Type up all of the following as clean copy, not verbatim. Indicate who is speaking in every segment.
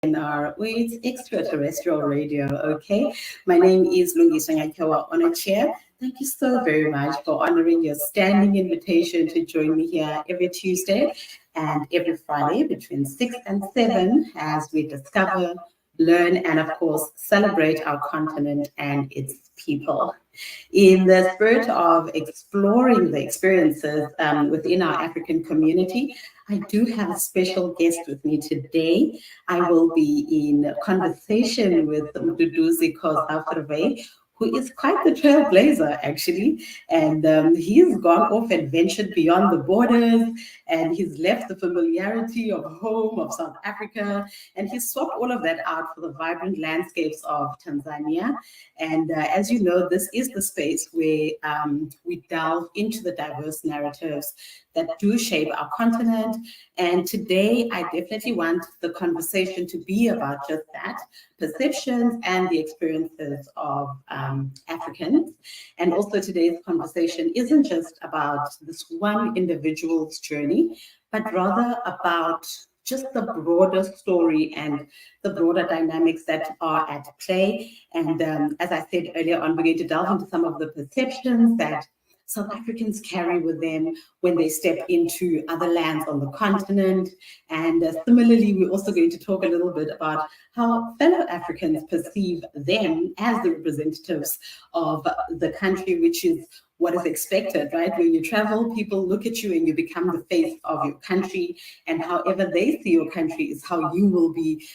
Speaker 1: It's extraterrestrial radio, okay? My name is Lungiswa Nyakewa Honor Chair. Thank you so very much for honoring your standing invitation to join me here every Tuesday and every Friday between 6 and 7 as we discover, learn, and of course, celebrate our continent and its people. In the spirit of exploring the experiences within our African community, I do have a special guest with me today. I will be in conversation with Mduduzi Khoza Vervey, who is quite the trailblazer, actually. And he's gone off and ventured beyond the borders, and he's left the familiarity of home, of South Africa, and he's swapped all of that out for the vibrant landscapes of Tanzania. And as you know, this is the space where we delve into the diverse narratives that do shape our continent. And today, I definitely want the conversation to be about just that, perceptions and the experiences of Africans. And also today's conversation isn't just about this one individual's journey, but rather about just the broader story and the broader dynamics that are at play. And as I said earlier on, we're going to delve into some of the perceptions that South Africans carry with them when they step into other lands on the continent. And similarly, we're also going to talk a little bit about how fellow Africans perceive them as the representatives of the country, which is what is expected, right? When you travel, people look at you and you become the face of your country, and however they see your country is how you will be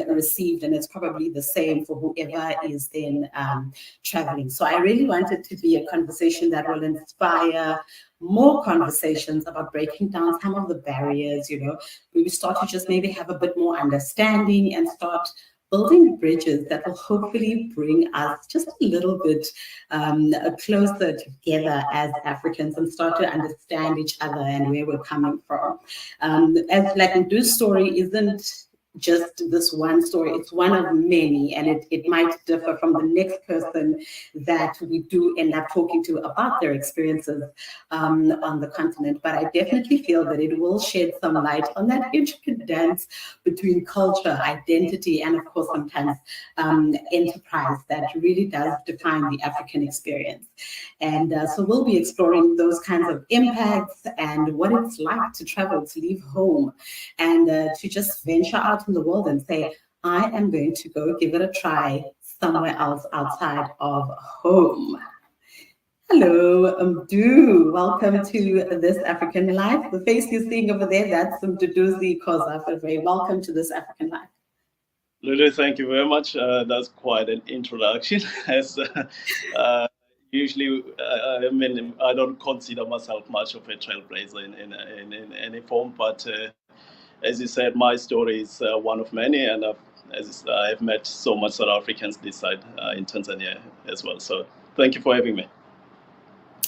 Speaker 1: received, and it's probably the same for whoever is then traveling. So I really want it to be a conversation that will inspire more conversations about breaking down some of the barriers, where we start to just maybe have a bit more understanding and start building bridges that will hopefully bring us just a little bit closer together as Africans and start to understand each other and where we're coming from. As like Ndu's story isn't just this one story, it's one of many, and it might differ from the next person that we do end up talking to about their experiences on the continent. But I definitely feel that it will shed some light on that intricate dance between culture, identity, and of course sometimes enterprise that really does define the African experience. And so we'll be exploring those kinds of impacts and what it's like to travel, to leave home, and to just venture out in the world and say, I am going to go give it a try somewhere else outside of home. Hello, Mdu. Welcome to This African Life. The face you're seeing over there, that's Mduduzi Khoza Vervey. Welcome to This African Life.
Speaker 2: Lulu, thank you very much. That's quite an introduction. As usually, I mean, I don't consider myself much of a trailblazer in any form, but as you said, my story is one of many, and I've met so much South Africans this side in Tanzania as well. So thank you for having me.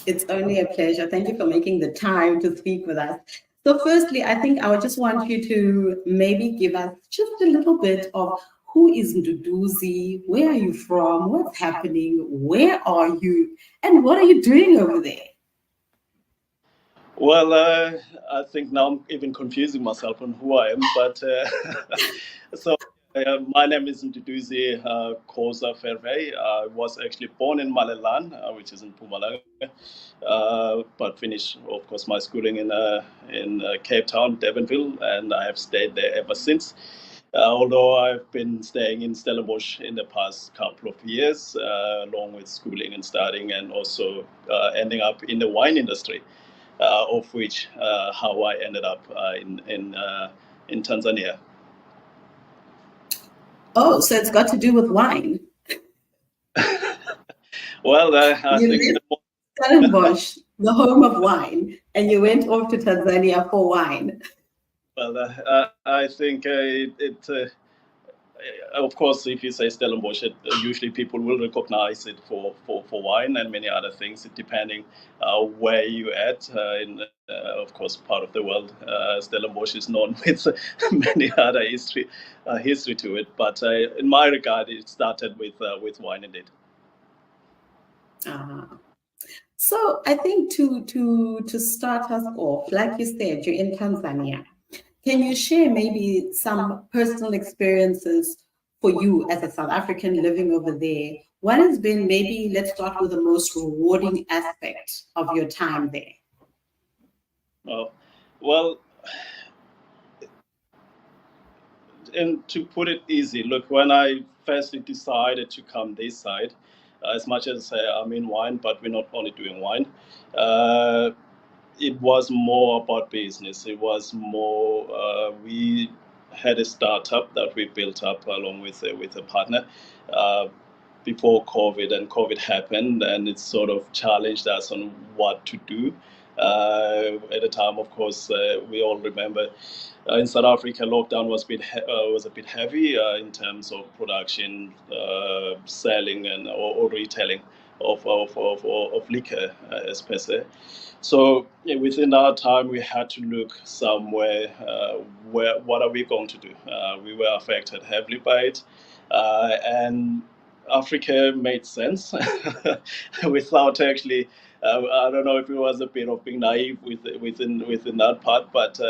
Speaker 1: It's only a pleasure. Thank you for making the time to speak with us. So firstly, I think I would just want you to maybe give us just a little bit of who is Mduduzi, where are you from, what's happening, where are you, and what are you doing over there?
Speaker 2: Well, I think now I'm even confusing myself on who I am, but so my name is Mduduzi Khoza Vervey. I was actually born in Malelan, which is in Mpumalanga, but finished, of course, my schooling in Cape Town, Durbanville, and I have stayed there ever since. Although I've been staying in Stellenbosch in the past couple of years, along with schooling and studying, and also ending up in the wine industry. Of which how I ended up in Tanzania.
Speaker 1: Oh, so it's got to do with wine.
Speaker 2: Well, I think
Speaker 1: Stellenbosch, the home of wine, and you went off to Tanzania for wine.
Speaker 2: Well, I think of course, if you say Stellenbosch, usually people will recognize it for wine and many other things, depending where you're at. Of course, part of the world, Stellenbosch is known with many other history to it. But in my regard, it started with wine indeed.
Speaker 1: So I think to start us off, like you said, you're in Tanzania. Can you share maybe some personal experiences for you as a South African living over there? What has been, maybe let's start with the most rewarding aspect of your time there?
Speaker 2: Well, and to put it easy, look, when I firstly decided to come this side, as much as I'm in wine, but we're not only doing wine, uh, it was more about business. It was more, we had a startup that we built up along with a partner uh, before COVID, and COVID happened, and it sort of challenged us on what to do. At the time, of course, we all remember in South Africa, lockdown was a bit heavy in terms of production, selling, and or retailing of liquor, as per se. So within our time, we had to look somewhere where what are we going to do? We were affected heavily by it, and Africa made sense without actually. I don't know if it was a bit of being naive within that part, but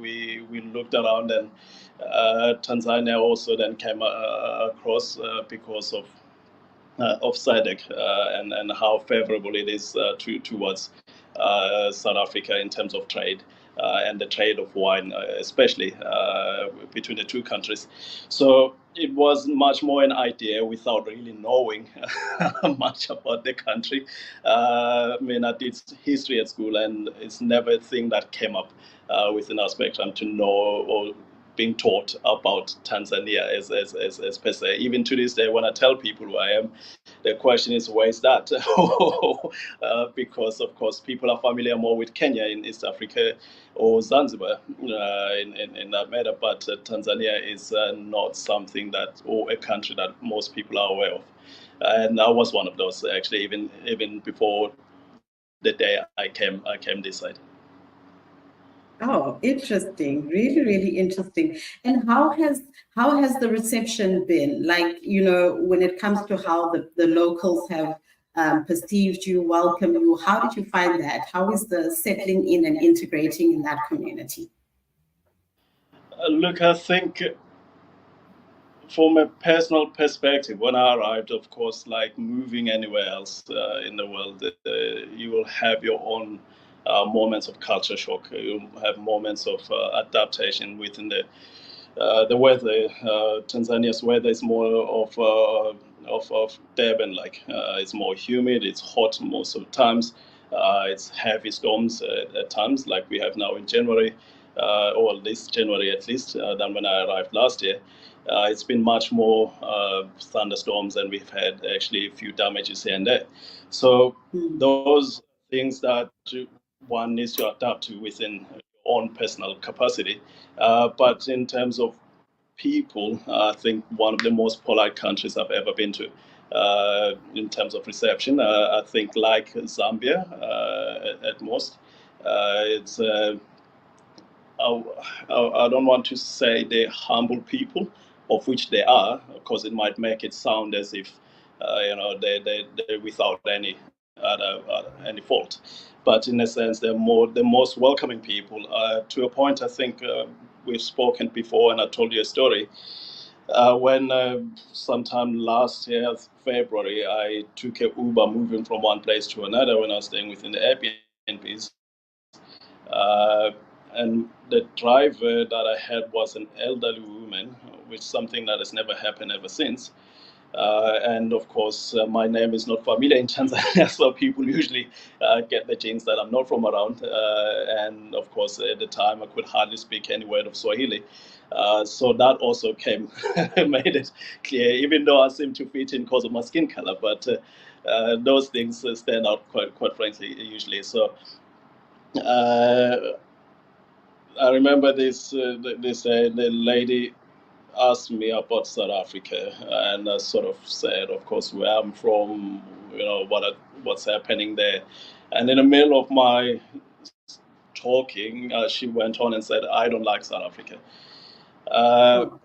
Speaker 2: we looked around, and Tanzania also then came across because of SADC and how favorable it is towards South Africa in terms of trade and the trade of wine, especially between the two countries. So it was much more an idea without really knowing much about the country. I mean, I did history at school, and it's never a thing that came up within our spectrum to know or being taught about Tanzania as per se. Even to this day, when I tell people who I am, the question is, where is that? Because, of course, people are familiar more with Kenya in East Africa or Zanzibar in that matter, but Tanzania is not something that, or a country that most people are aware of. And I was one of those, actually, even before the day I came this side.
Speaker 1: Oh, interesting. Really, really interesting. And how has the reception been? Like, when it comes to how the locals have perceived you, welcome you, how did you find that? How is the settling in and integrating in that community?
Speaker 2: Look, I think from a personal perspective, when I arrived, of course, like moving anywhere else in the world, you will have your own moments of culture shock. You have moments of adaptation within the weather. Tanzania's weather is more of Durban, like it's more humid, it's hot most of the times. It's heavy storms at times, like we have now in January, or this January at least, than when I arrived last year. It's been much more thunderstorms, and we've had actually a few damages here and there. So those things that one needs to adapt to within your own personal capacity. But in terms of people, I think one of the most polite countries I've ever been to. In terms of reception, I think like Zambia at most. It's I don't want to say they're humble people, of which they are, because it might make it sound as if they're without any fault. But in a sense, they're the most welcoming people. To a point, I think we've spoken before, and I told you a story. When sometime last year, February, I took a Uber moving from one place to another when I was staying within the Airbnbs. And the driver that I had was an elderly woman, which is something that has never happened ever since. And of course, my name is not familiar in Tanzania, so people usually get the jinx that I'm not from around. And of course, at the time, I could hardly speak any word of Swahili. So that also made it clear, even though I seem to fit in because of my skin color, but those things stand out quite frankly, usually. So I remember the lady asked me about South Africa, and I sort of said, of course, where I'm from, what's happening there. And in the middle of my talking, she went on and said, "I don't like South Africa."
Speaker 1: Oh.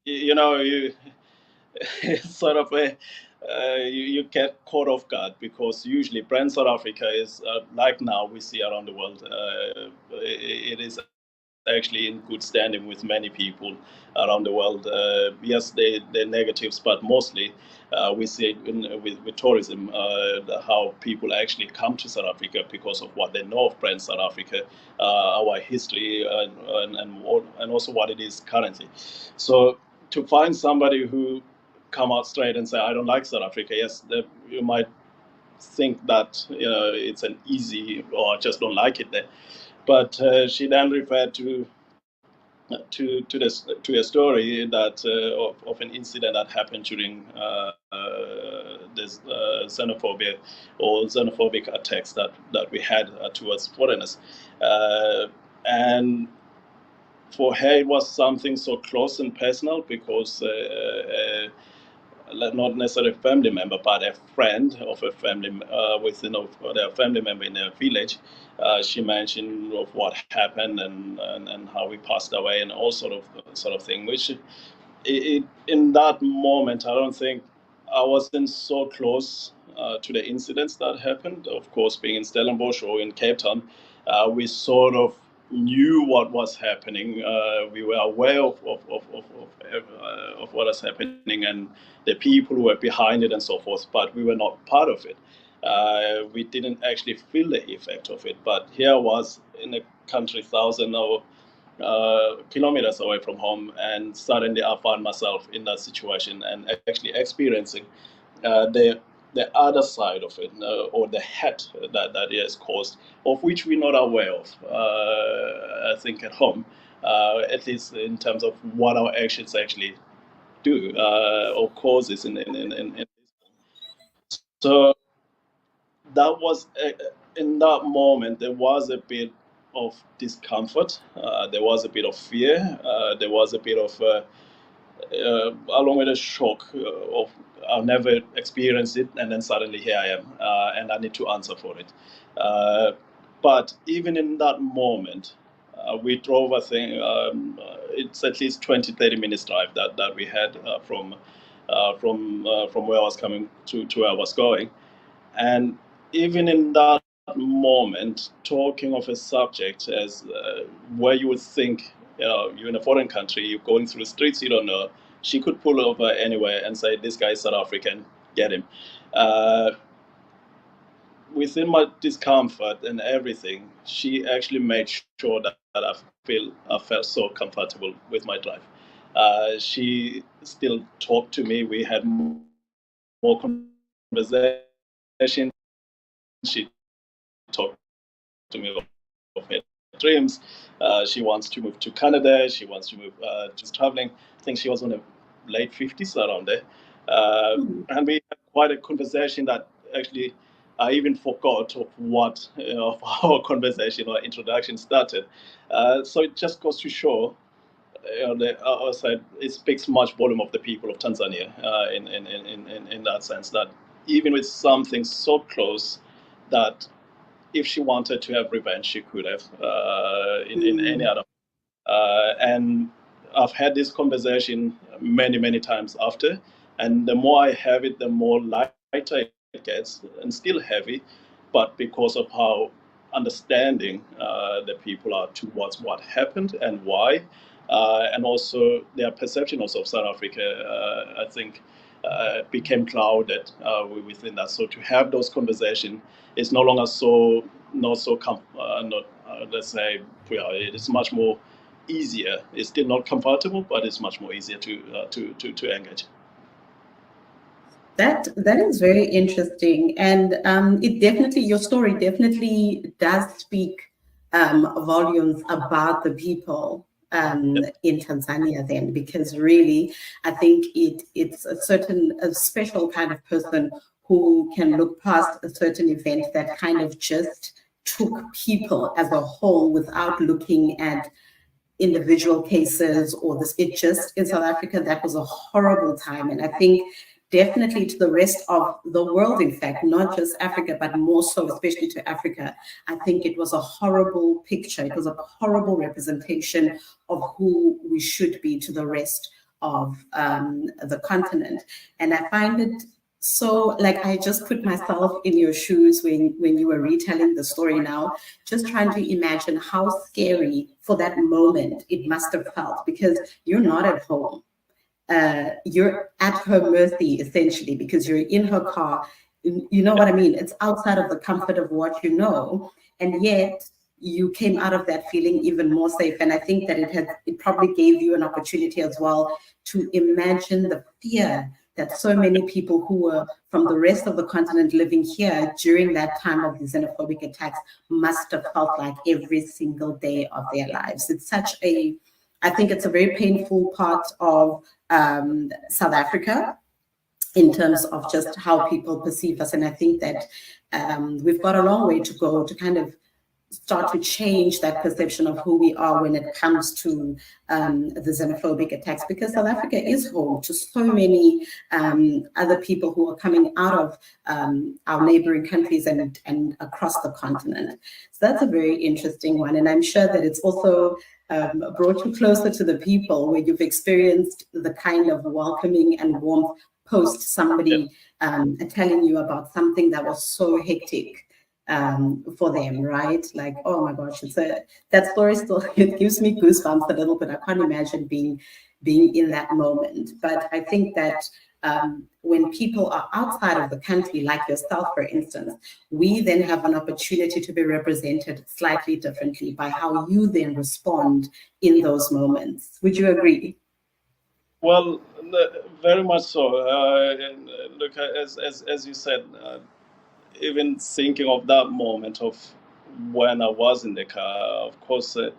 Speaker 2: You it's sort of you get caught off guard, because usually brand South Africa is like now we see around the world. It is actually in good standing with many people around the world. Yes, they're negatives, but mostly we see with tourism how people actually come to South Africa because of what they know of brand South Africa, our history, and also what it is currently. So to find somebody who come out straight and say, I don't like South Africa, yes, you might think that it's an easy, or I just don't like it there. But she then referred to a story that of an incident that happened during this xenophobia or xenophobic attacks that we had towards foreigners, and for her it was something so close and personal because not necessarily a family member, but a friend of a family within their family member in their village. She mentioned of what happened and how he passed away and all sort of thing. Which in that moment, I don't think I wasn't so close to the incidents that happened. Of course, being in Stellenbosch or in Cape Town, we sort of knew what was happening. We were aware of what was happening and the people who were behind it and so forth, but we were not part of it. We didn't actually feel the effect of it. But here I was in a country thousand or kilometers away from home, and suddenly I found myself in that situation and actually experiencing the other side of it, or the hurt that it has caused, of which we're not aware of. I think at home, at least in terms of what our actions actually do or causes in. So that was in that moment there was a bit of discomfort, there was a bit of fear, there was a bit of along with a shock of I've never experienced it, and then suddenly here I am, and I need to answer for it. But even in that moment, we drove, I think, it's at least 20-30 minutes drive that we had from where I was coming to where I was going. And even in that moment, talking of a subject as where you would think, you're in a foreign country, you're going through the streets you don't know, she could pull over anywhere and say, this guy is South African, get him. Within my discomfort and everything, she actually made sure that I felt so comfortable with my drive. She still talked to me. We had more conversation. She talked to me of her dreams. She wants to move to Canada. She wants to move to traveling. I think she was on the late 50s, around there. And we had quite a conversation that actually I even forgot of what of our conversation or introduction started. So it just goes to show, it speaks much volume of the people of Tanzania in that sense, that even with something so close that if she wanted to have revenge, she could have in any other. And I've had this conversation many times after, and the more I have it, the more lighter it gets, and still heavy, but because of how understanding the people are towards what happened and why, and also their perception also of South Africa, I think, became clouded within that. So to have those conversations is no longer so let's say, it's much more easier. It's still not comfortable, but it's much more easier to engage.
Speaker 1: That is very interesting, and it definitely, your story definitely does speak volumes about the people in Tanzania then, because really I think it's a special kind of person who can look past a certain event that kind of just took people as a whole without looking at individual cases or this. It just, in South Africa, that was a horrible time. And I think definitely to the rest of the world, in fact, not just Africa, but more so, especially to Africa, I think it was a horrible picture. It was a horrible representation of who we should be to the rest of the continent. And I find it So, like, I just put myself in your shoes when you were retelling the story now, just trying to imagine how scary for that moment it must have felt, because you're not at home. You're at her mercy essentially, because you're in her car. You know what I mean? It's outside of the comfort of what you know, and yet you came out of that feeling even more safe. And I think that it probably gave you an opportunity as well to imagine the fear that so many people who were from the rest of the continent living here during that time of the xenophobic attacks must have felt like every single day of their lives. I think it's a very painful part of South Africa in terms of just how people perceive us. And I think that we've got a long way to go to kind of start to change that perception of who we are when it comes to the xenophobic attacks, because South Africa is home to so many other people who are coming out of our neighboring countries and across the continent. So that's a very interesting one. And I'm sure that it's also brought you closer to the people, where you've experienced the kind of welcoming and warmth post somebody telling you about something that was so hectic for them, right? Like, oh my gosh, that story still it gives me goosebumps a little bit. I can't imagine being in that moment. But I think that when people are outside of the country, like yourself, for instance, we then have an opportunity to be represented slightly differently by how you then respond in those moments. Would you agree?
Speaker 2: Well, very much so. And look, as you said, even thinking of that moment of when I was in the car, of course, I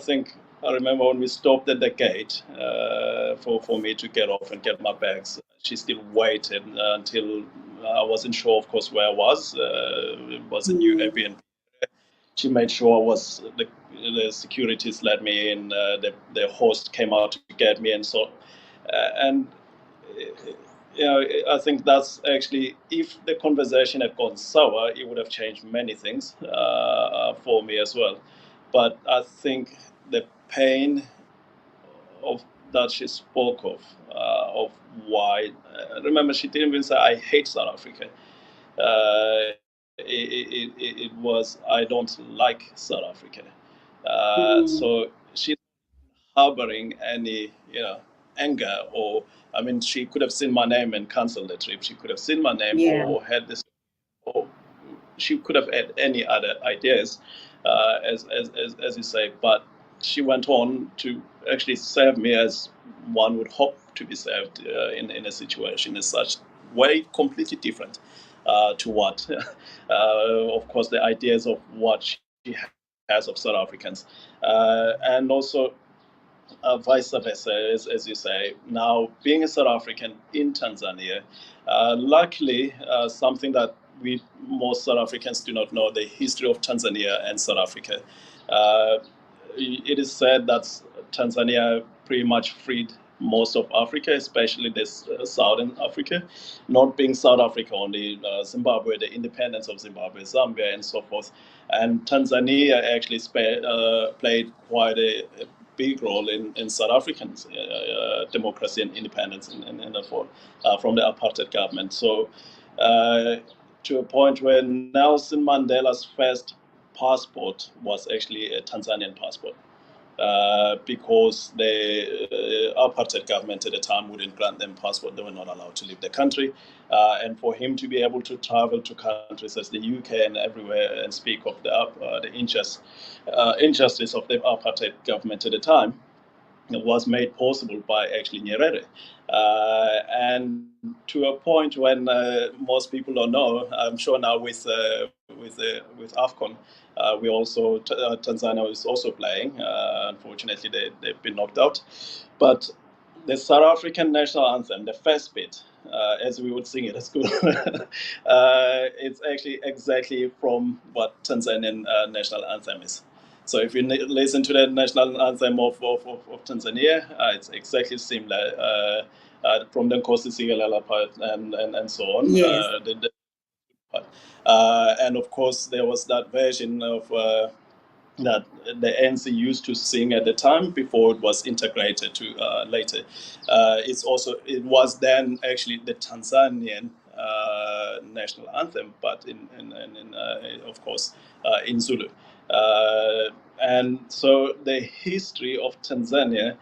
Speaker 2: think I remember when we stopped at the gate for me to get off and get my bags. She still waited until I wasn't sure, of course, where I was. It was a new Airbnb. She made sure the securities let me in. The host came out to get me, and so and I think that's actually, if the conversation had gone sour, it would have changed many things for me as well. But I think the pain of that she spoke of why. Remember, she didn't even say, "I hate South Africa." It was, "I don't like South Africa." So she's harboring any, anger, or, I mean, she could have seen my name and canceled the trip. She could have seen my name,
Speaker 1: Yeah.
Speaker 2: or had this, or she could have had any other ideas, as you say. But she went on to actually serve me as one would hope to be served in a situation as such, way completely different to what, of course, the ideas of what she has of South Africans, and also vice versa, as you say. Now, being a South African in Tanzania, luckily, something that most South Africans do not know, the history of Tanzania and South Africa. It is said that Tanzania pretty much freed most of Africa, especially this southern Africa, not being South Africa only, Zimbabwe, the independence of Zimbabwe, Zambia, and so forth. And Tanzania actually played quite a big role in South African democracy and independence and therefore from the apartheid government. So to a point where Nelson Mandela's first passport was actually a Tanzanian passport. Because the apartheid government at the time wouldn't grant them passport. They were not allowed to leave the country. And for him to be able to travel to countries as the UK and everywhere and speak of the injustice of the apartheid government at the time, it was made possible by actually Nyerere. And to a point when most people don't know, I'm sure now with AFCON, we also Tanzania is also playing. Unfortunately, they've been knocked out. But the South African national anthem, the first bit, as we would sing it at school, it's actually exactly from what Tanzanian national anthem is. So if you listen to the national anthem of Tanzania, it's exactly similar from the Nkosi Sikelel part and so on.
Speaker 1: Yes.
Speaker 2: And of course, there was that version of that the ANC used to sing at the time before it was integrated to later. It was then actually the Tanzanian national anthem, but of course in Zulu. And so the history of Tanzania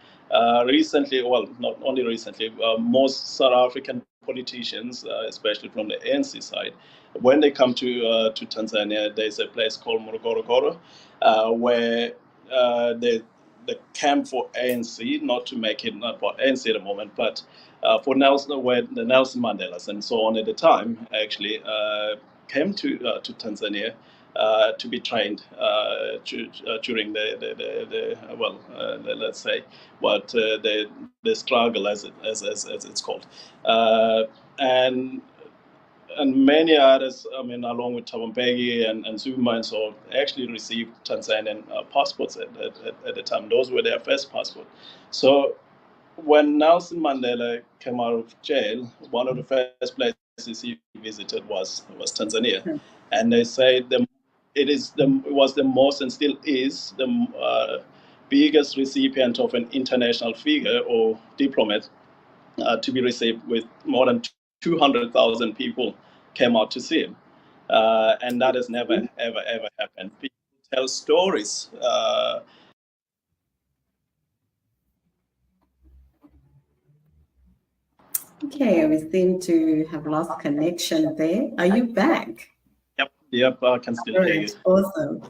Speaker 2: recently, well, not only recently, most South African politicians, especially from the ANC side, when they come to Tanzania, there's a place called Morogoro, where the camp for ANC, not to make it not for ANC at the moment, but for Nelson, where the Nelson Mandelas and so on at the time actually came to Tanzania to be trained during let's say the struggle as it's called, and many others, I mean, along with Thabo Mbeki and Zuma and so on, actually received Tanzanian passports at the time. Those were their first passport. So when Nelson Mandela came out of jail, one of the first places he visited was Tanzania, and they say it was the most and still is the biggest recipient of an international figure or diplomat to be received, with more than 200,000 people came out to see him. And that has never, ever happened. People tell stories.
Speaker 1: Okay, we seem to have lost connection there. Are you back?
Speaker 2: Yep, I can still hear you.
Speaker 1: Awesome.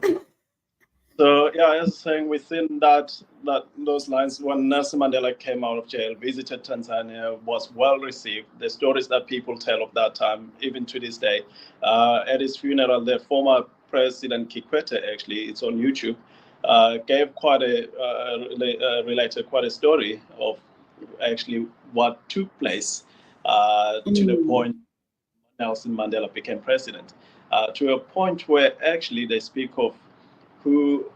Speaker 2: So yeah, as I was saying, within those lines, when Nelson Mandela came out of jail, visited Tanzania, was well received. The stories that people tell of that time, even to this day, at his funeral, the former President Kikwete, actually, it's on YouTube, gave quite related quite a story of actually what took place to the point Nelson Mandela became president, to a point where actually they speak of who,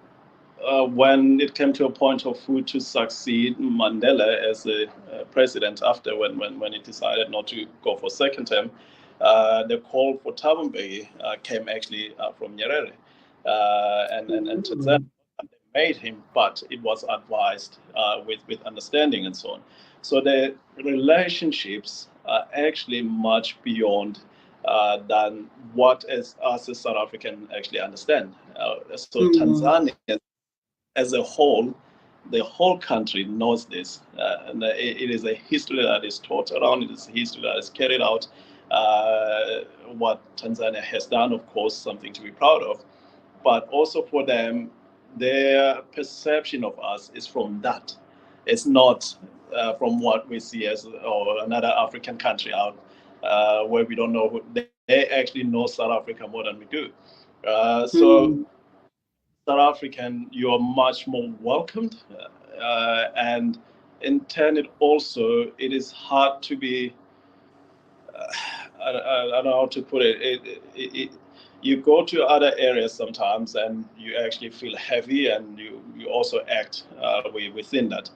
Speaker 2: when it came to a point of who to succeed Mandela as a president after when he decided not to go for second term, the call for Thabo Mbeki came actually from Nyerere, and Tanzania made him, but it was advised with understanding and so on. So the relationships are actually much beyond than what us as South African actually understand. So Tanzania as a whole, the whole country knows this, and it is a history that is taught around. It is a history that is carried out. What Tanzania has done, of course, something to be proud of, but also for them, their perception of us is from that. It's not from what we see as another African country out where we don't know who they actually know South Africa more than we do. So South African, you are much more welcomed, and in turn, it is hard to be. I don't know how to put it. You go to other areas sometimes, and you actually feel heavy, and you also act within that.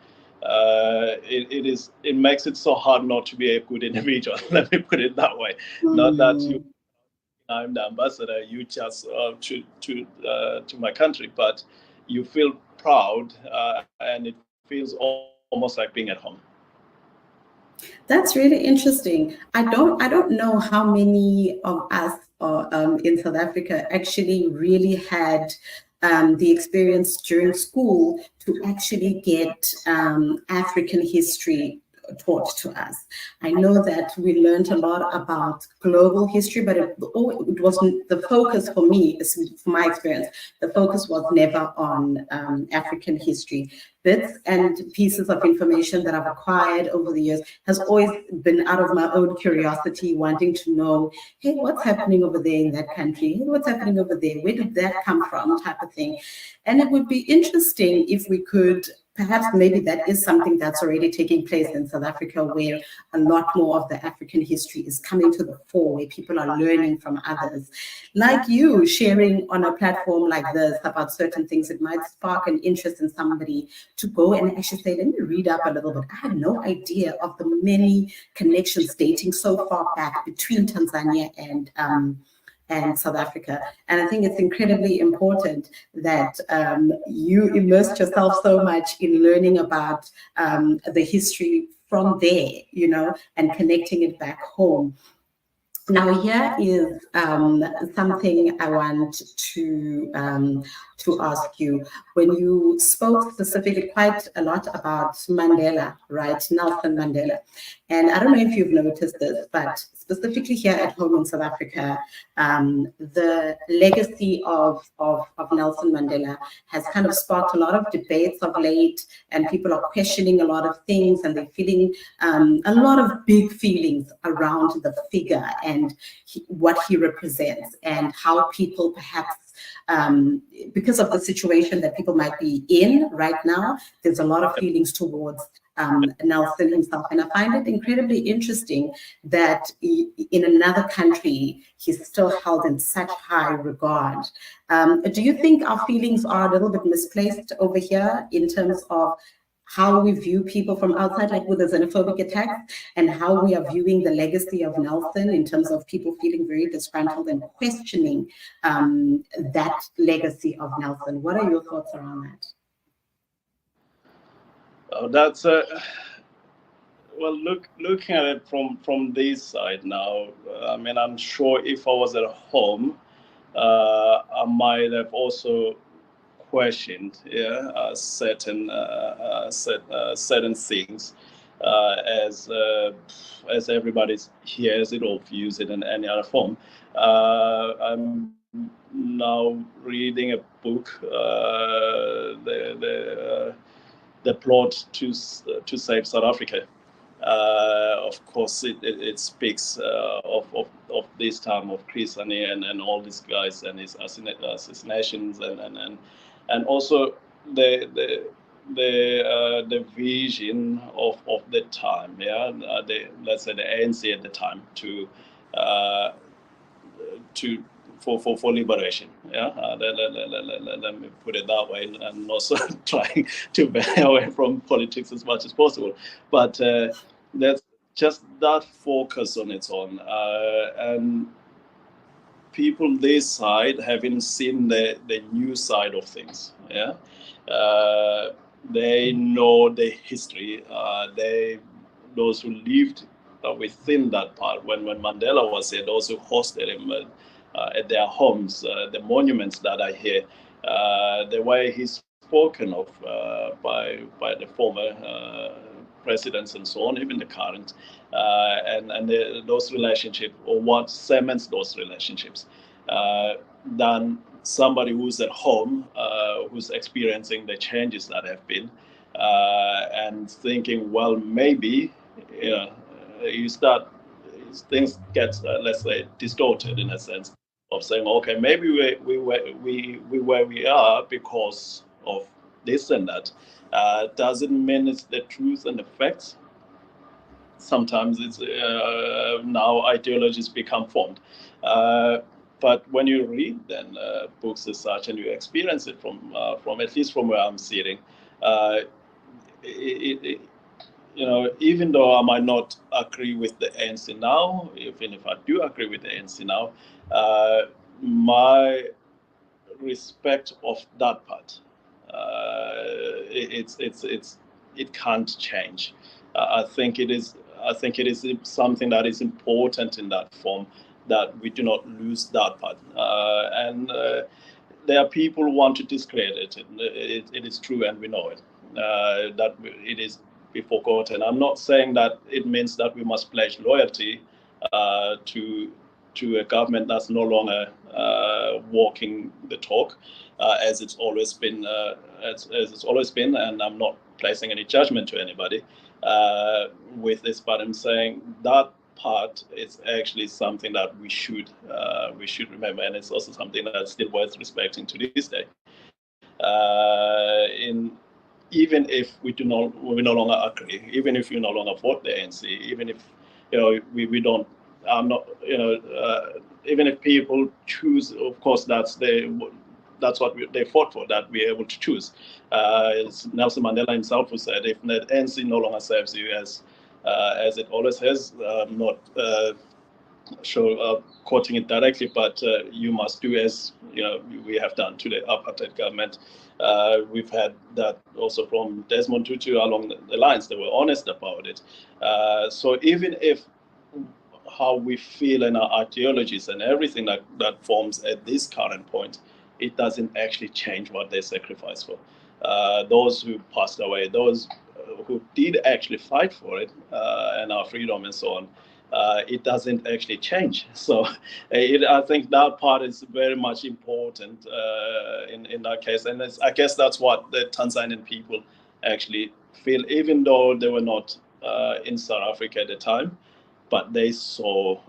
Speaker 2: It makes it so hard not to be a good individual. Let me put it that way. Not that I'm the ambassador, you just to my country, but you feel proud, and it feels almost like being at home.
Speaker 1: That's really interesting. I don't know how many of us in South Africa actually really had the experience during school to actually get African history taught to us. I know that we learned a lot about global history, but it wasn't the focus for me, from my experience. The focus was never on African history. Bits and pieces of information that I've acquired over the years has always been out of my own curiosity, wanting to know, hey, what's happening over there in that country? Hey, what's happening over there? Where did that come from? Type of thing. And it would be interesting if we could, perhaps maybe that is something that's already taking place in South Africa, where a lot more of the African history is coming to the fore, where people are learning from others. Like you, sharing on a platform like this about certain things, it might spark an interest in somebody to go and actually say, let me read up a little bit. I had no idea of the many connections dating so far back between Tanzania and South Africa. And I think it's incredibly important that you immersed yourself so much in learning about the history from there, and connecting it back home. Now, here is something I want to ask you. When you spoke specifically quite a lot about Mandela, right, Nelson Mandela, and I don't know if you've noticed this, but specifically here at home in South Africa, the legacy of Nelson Mandela has kind of sparked a lot of debates of late, and people are questioning a lot of things, and they're feeling a lot of big feelings around the figure and what he represents, and how people perhaps, because of the situation that people might be in right now, there's a lot of feelings towards Nelson himself. And I find it incredibly interesting that in another country, he's still held in such high regard. Do you think our feelings are a little bit misplaced over here in terms of how we view people from outside, like with the xenophobic attacks, and how we are viewing the legacy of Nelson in terms of people feeling very disgruntled and questioning that legacy of Nelson? What are your thoughts around that?
Speaker 2: That's well, looking at it from this side now, I mean, I'm sure if I was at home, I might have also questioned certain things as everybody hears it or views it in any other form. I'm now reading a book, the plot to save South Africa. Of course, it speaks of this time of Chris Hani and all these guys and his assassinations and also the vision of the time, let's say the ANC at the time for liberation, let me put it that way, and also trying to bear away from politics as much as possible. But that's just that focus on its own, and people this side having seen the new side of things, they know the history. Those who lived within that part when Mandela was here, those who hosted him at their homes, the monuments that are here, the way he's spoken of by the former presidents and so on, even the current, and those relationships, or what cements those relationships, than somebody who's at home, who's experiencing the changes that have been, and thinking, well, maybe, you start, things get, let's say, distorted in a sense of saying, okay, maybe we where we are because of this and that. Doesn't mean it's the truth and the facts. Sometimes it's now ideologies become formed. But when you read then books as such, and you experience it from at least from where I'm sitting, even though I might not agree with the ANC now, even if I do agree with the ANC now, my respect of that part, it can't change. I think it is something that is important in that form, that we do not lose that part. And there are people who want to discredit it. It is true, and we know it, that it is be forgotten. I'm not saying that it means that we must pledge loyalty to a government that's no longer walking the talk, as it's always been, and I'm not placing any judgment to anybody with this, but I'm saying that part is actually something that we should remember, and it's also something that's still worth respecting to this day. Even if we no longer agree, even if we no longer vote the ANC, even if we don't, even if people choose, of course that's what they fought for, that we're able to choose. Nelson Mandela himself who said, if the ANC no longer serves you as it always has, not quoting it directly, but you must do as we have done to the apartheid government. We've had that also from Desmond Tutu along the lines. They were honest about it. So even if how we feel and our ideologies and everything that forms at this current point, it doesn't actually change what they sacrifice for. Those who passed away, those who did actually fight for it and our freedom and so on, it doesn't actually change. So I think that part is very much important in that case. And I guess that's what the Tanzanian people actually feel, even though they were not in South Africa at the time, but they saw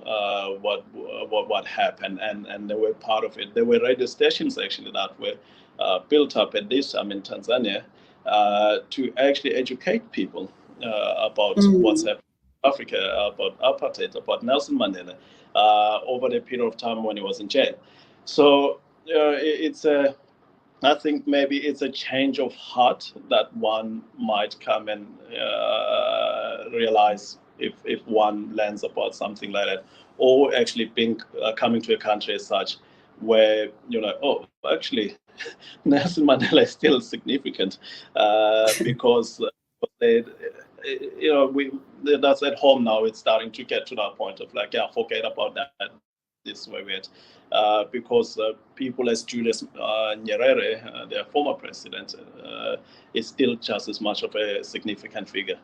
Speaker 2: what happened, and they were part of it. There were radio stations actually that were built up at this time in Tanzania to actually educate people about what's happening in Africa, about apartheid, about Nelson Mandela, over the period of time when he was in jail. So it's a, I think maybe it's a change of heart that one might come and realize if one learns about something like that, or actually being coming to a country as such where you're like, oh, actually, Nelson Mandela is still significant because they, that's at home now. It's starting to get to that point of like, yeah, forget about that. This is where we're at. Because people as Julius Nyerere, their former president, is still just as much of a significant figure.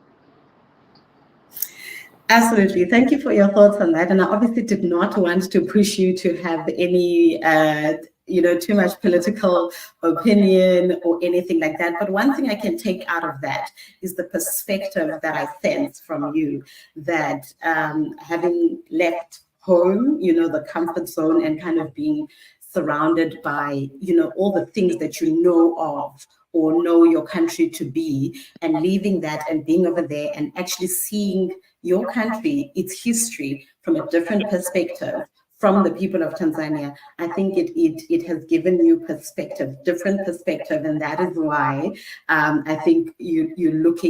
Speaker 1: Absolutely. Thank you for your thoughts on that. And I obviously did not want to push you to have any, too much political opinion or anything like that. But one thing I can take out of that is the perspective that I sense from you, that having left home, the comfort zone, and kind of being surrounded by, all the things that you know of or know your country to be, and leaving that and being over there and actually seeing your country, its history from a different perspective from the people of Tanzania, I think it has given you different perspective, and that is why I think you look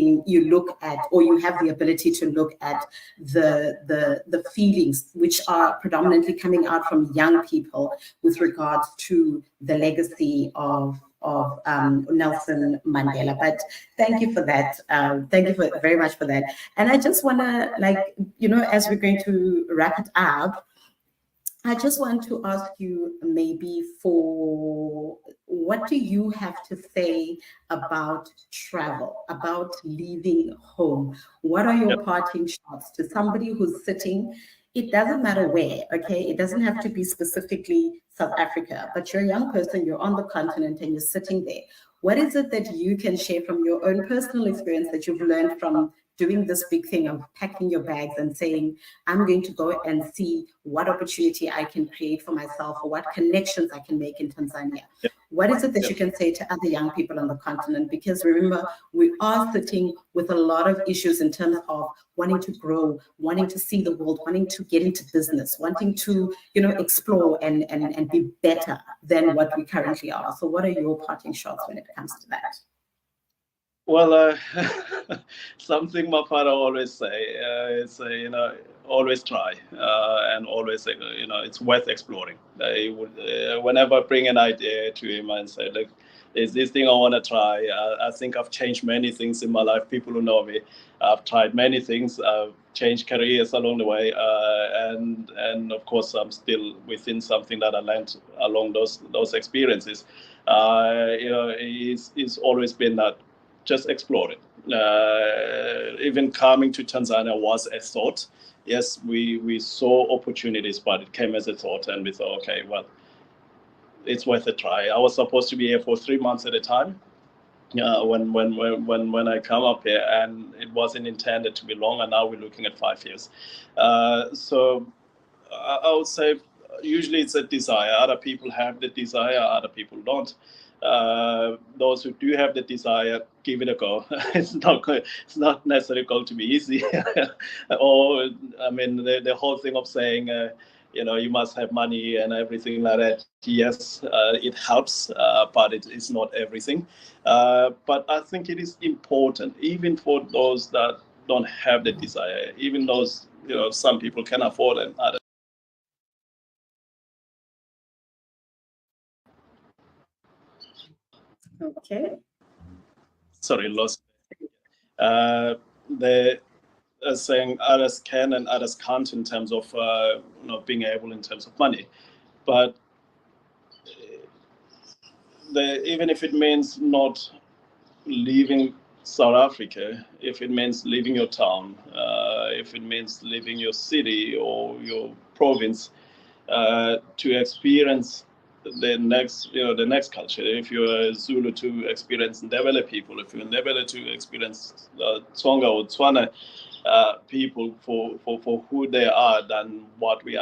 Speaker 1: at, or you have the ability to look at the feelings which are predominantly coming out from young people with regards to the legacy of Nelson Mandela. But thank you for that. Thank you very much for that. And I just want to, as we're going to wrap it up, I just want to ask you maybe for what do you have to say about travel, about leaving home? What are your parting shots to somebody who's sitting? It doesn't matter where, okay? It doesn't have to be specifically South Africa, but you're a young person, you're on the continent and you're sitting there. What is it that you can share from your own personal experience that you've learned from doing this big thing of packing your bags and saying, I'm going to go and see what opportunity I can create for myself or what connections I can make in Tanzania?
Speaker 2: Yep.
Speaker 1: What is it that you can say to other young people on the continent? Because remember, we are sitting with a lot of issues in terms of wanting to grow, wanting to see the world, wanting to get into business, wanting to, explore and be better than what we currently are. So what are your parting shots when it comes to that?
Speaker 2: Well, something my father always say is, always try and always say, it's worth exploring. He would, whenever I bring an idea to him and say, look, there's this thing I want to try. I think I've changed many things in my life. People who know me, I've tried many things. I've changed careers along the way, and of course, I'm still within something that I learned along those experiences. It's always been that. Just explore it. Even coming to Tanzania was a thought. Yes, we saw opportunities, but it came as a thought, and we thought, okay, well, it's worth a try. I was supposed to be here for 3 months at a time. When I come up here, and it wasn't intended to be long, and now we're looking at 5 years. So I would say usually it's a desire. Other people have the desire, other people don't. Those who do have the desire, give it a go. It's not necessarily going to be easy. Or I mean, the whole thing of saying, you must have money and everything like that. Yes, it helps, but it is not everything. But I think it is important, even for those that don't have the desire, even those, some people can afford and others
Speaker 1: Okay.
Speaker 2: Sorry, lost. They're saying others can and others can't in terms of not being able in terms of money, but even if it means not leaving South Africa, if it means leaving your town, if it means leaving your city or your province to experience the next culture. If you're a Zulu, to experience Ndebele people. If you're Ndebele, to experience Tsonga or Tswana people for who they are than what we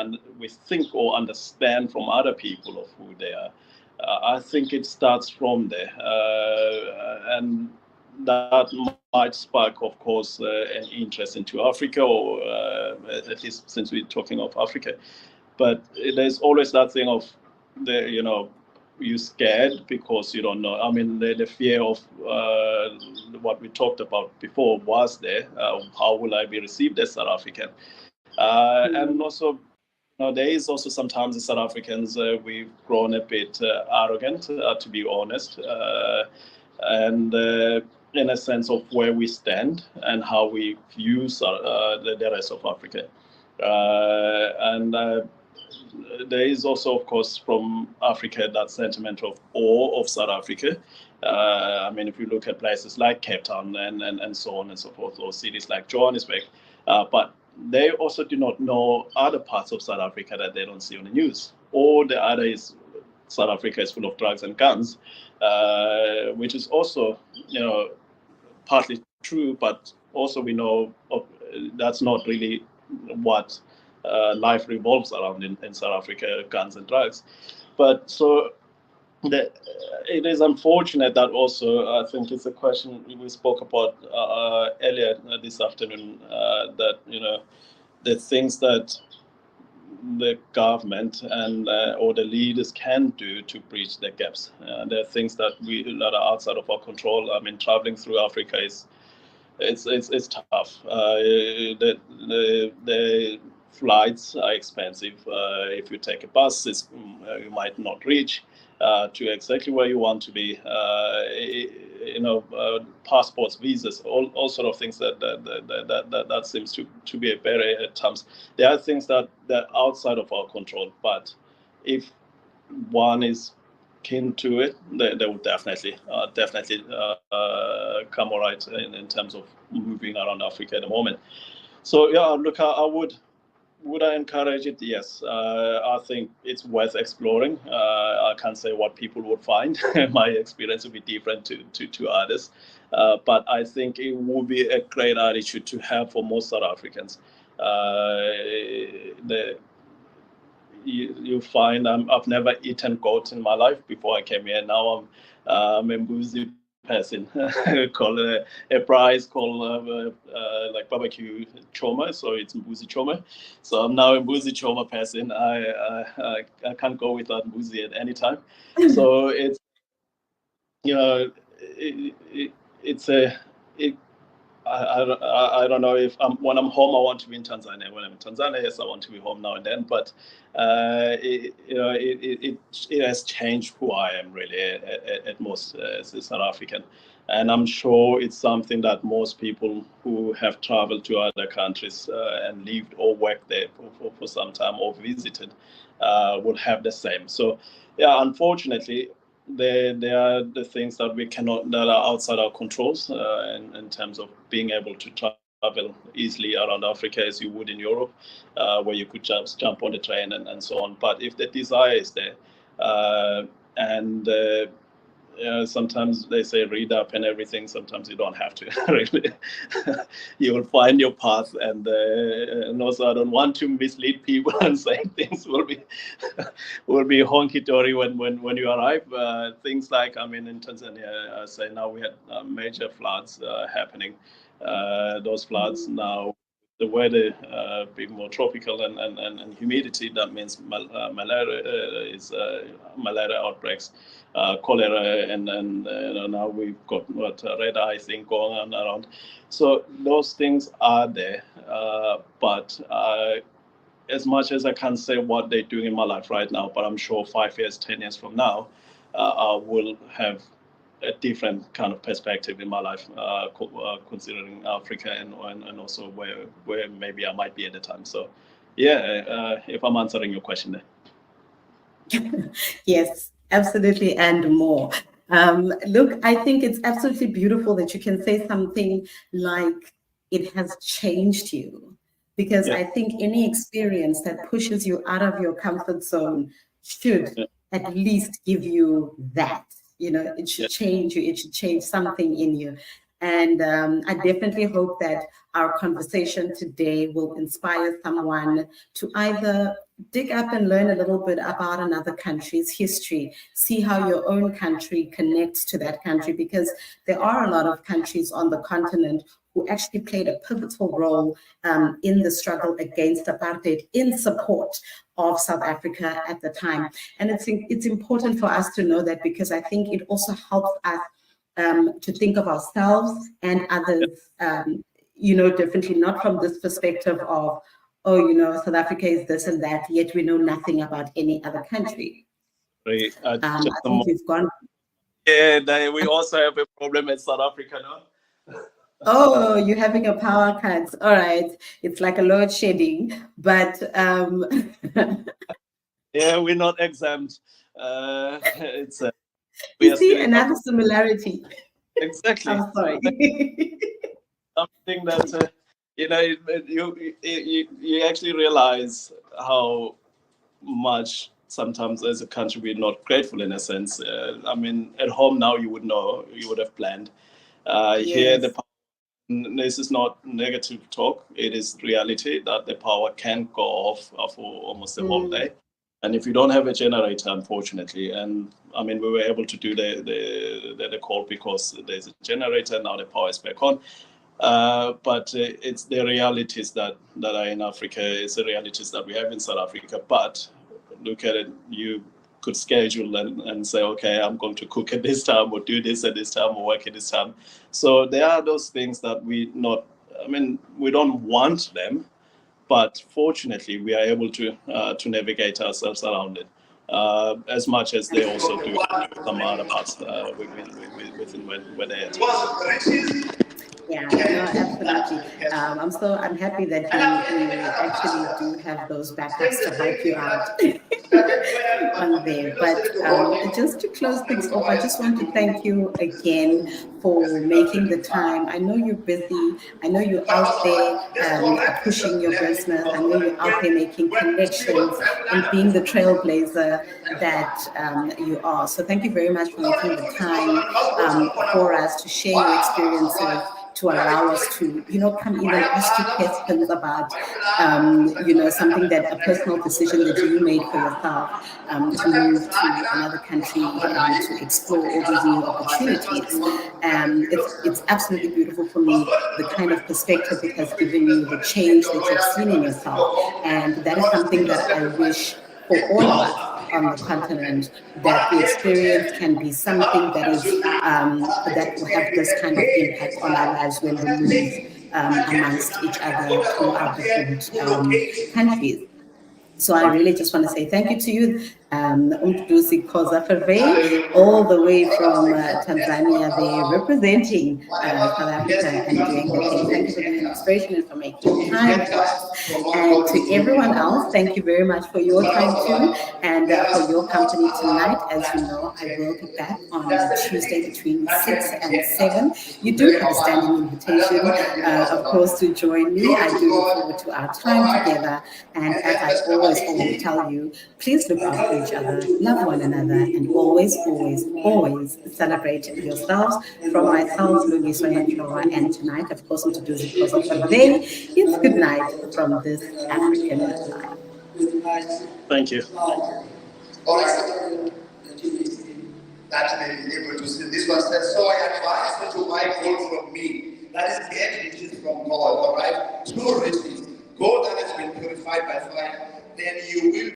Speaker 2: think or understand from other people of who they are. I think it starts from there, and that might spark, of course, an interest into Africa, or at least since we're talking of Africa. But there's always that thing of you're scared because you don't know. I mean, the fear of what we talked about before was there. How will I be received as South African? And also, there is also sometimes as South Africans, we've grown a bit arrogant, to be honest, and in a sense of where we stand and how we view the rest of Africa. And there is also, of course, from Africa, that sentiment of awe of South Africa. I mean, if you look at places like Cape Town and so on and so forth, or cities like Johannesburg, but they also do not know other parts of South Africa that they don't see on the news. Or the other is South Africa is full of drugs and guns, which is also, partly true, but also we know that's not really what life revolves around in South Africa, guns and drugs. But so it is unfortunate that also, I think it's a question we spoke about earlier this afternoon, that, the things that the government and or the leaders can do to bridge the gaps. There are things that are outside of our control. I mean, traveling through Africa it's tough. The flights are expensive. If you take a bus, you might not reach to exactly where you want to be. Passports, visas, all sort of things that seems to be a barrier at times. There are things that are outside of our control, but if one is keen to it, they will definitely come all right in terms of moving around Africa at the moment. So yeah, look, I would I encourage it? Yes, I think it's worth exploring. I can't say what people would find. My experience would be different to others, but I think it would be a great attitude to have for most South Africans. You find I've never eaten goat in my life before I came here. Now I'm a Mbuzi person. Call a prize called like barbecue choma, so it's Mbuzi choma. So I'm now a Mbuzi choma person. I can't go without Mbuzi at any time. So it's I don't know if when I'm home I want to be in Tanzania. When I'm in Tanzania, yes, I want to be home now and then. But it has changed who I am really at most as a South African, and I'm sure it's something that most people who have traveled to other countries and lived or worked there for some time or visited will have the same. So yeah, unfortunately, there are the things that are outside our controls in terms of being able to travel easily around Africa as you would in Europe, where you could just jump on the train and so on. But if the desire is there, and sometimes they say read up and everything, sometimes you don't have to really. You will find your path, and also I don't want to mislead people and saying things will be honky-dory when you arrive. Things like, I mean, in Tanzania, I say now we had major floods happening. Those floods now, the weather being more tropical and humidity, that means malaria outbreaks, cholera, and now we've got red eye thing going on around. So those things are there, but as much as I can't say what they're doing in my life right now, but I'm sure 5 years, 10 years from now, I will have a different kind of perspective in my life, considering Africa and also where maybe I might be at the time. So, yeah, if I'm answering your question there.
Speaker 1: Yes, absolutely, and more. Look, I think it's absolutely beautiful that you can say something like it has changed you, because
Speaker 2: Yeah.
Speaker 1: I think any experience that pushes you out of your comfort zone should at least give you that. It should change you, it should change something in you. And I definitely hope that our conversation today will inspire someone to either dig up and learn a little bit about another country's history, see how your own country connects to that country, because there are a lot of countries on the continent who actually played a pivotal role in the struggle against apartheid in support of South Africa at the time. And it's important for us to know that, because I think it also helps us to think of ourselves and others, differently, not from this perspective of, South Africa is this and that, yet we know nothing about any other country.
Speaker 2: Right.
Speaker 1: I think you've gone.
Speaker 2: Yeah, we also have a problem in South Africa now.
Speaker 1: Oh, you're having a power cut. All right. It's like a load shedding, but
Speaker 2: yeah, we're not exempt. It's
Speaker 1: you see another similarity.
Speaker 2: Exactly.
Speaker 1: I'm sorry.
Speaker 2: Something that you actually realize how much sometimes as a country we're not grateful, in a sense. I mean, at home now you would know, you would have planned. Here, this is not negative talk. It is reality that the power can go off for almost the whole day. And if you don't have a generator, unfortunately, and I mean, we were able to do the call because there's a generator, now the power is back on. But it's the realities that are in Africa. It's the realities that we have in South Africa. But look at it, you could schedule and say, okay, I'm going to cook at this time, or do this at this time, or work at this time. So there are those things that we don't want them, but fortunately we are able to navigate ourselves around it, as much as they also do some other parts within where they're at.
Speaker 1: Yeah, no, absolutely. I'm happy that you actually do have those backups to help you out on there. But just to close things off, I just want to thank you again for making the time. I know you're busy. I know you're out there pushing your business. I know you're out there making connections and being the trailblazer that you are. So thank you very much for making the time for us to share your experiences, to allow us to, come in and ask you questions about, something that a personal decision that you made for yourself, to move to another country and to explore all these new opportunities. It's absolutely beautiful for me, the kind of perspective it has given you, the change that you've seen in yourself. And that is something that I wish for all of us on the continent, that the experience can be something that is that will have this kind of impact on our lives when we move amongst each other through our different countries. So I really just want to say thank you to you, Mduduzi Khoza Fervey, all the way from Tanzania, there representing South Africa and doing the thing. Thank you for being an inspiration and for making time for us. And to everyone else, thank you very much for your time too, and for your company tonight. As you know, I will be back on Tuesday between 6 and 7. You do have a standing invitation, of course, to join me. I do look forward to our time together. And as I always tell you, please look after each other, love one another, and always, always, always celebrate yourselves. From myself, Lungiswa Nyachowa, and tonight, of course, Mduduzi Khoza Fervey, it's good night from this African life.
Speaker 2: Thank you.
Speaker 3: That may be able to see. This one says, so I advise you to buy gold from me. That is get riches from God, all right? True riches. Gold that has been purified by fire, then you will